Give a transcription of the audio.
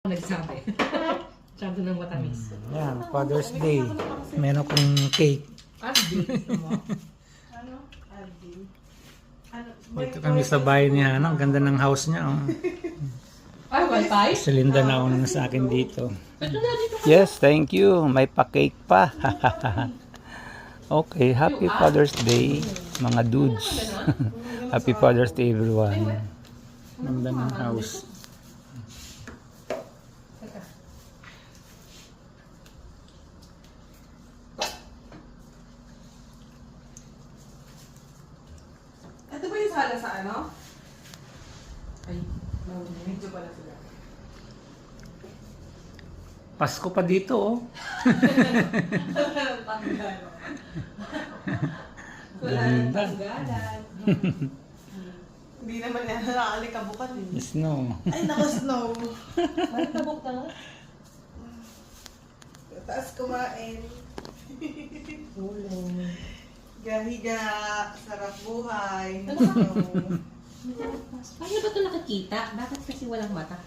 Nagsabi. Masyado ng matamis. Yan, Father's Day. Meron kong cake. Aldi. Ano? Aldi. Ano? Dito kami sa bahay niya. Ang ganda ng house niya. Oh. Ay, wifi? Si Linda na una sa akin dito. Ito na dito. Yes, thank you. May pa-cake pa. Okay, happy Father's Day, mga dudes. Happy Father's Day, everyone. Ganda ng house. Ito ba yung sala sa ano? Ay, Medyo pala sila. Pasko pa dito, oh. Wala nang tanggalan. Hindi naman yan nakaalikabukan eh. Snow. Ay, naku, snow. bakit tabok na nga? Taas kumain. Ulo. Gahiga. Sarap buhay. Ano ka? Snow. Paano ba ito nakikita? Bakit kasi walang mata?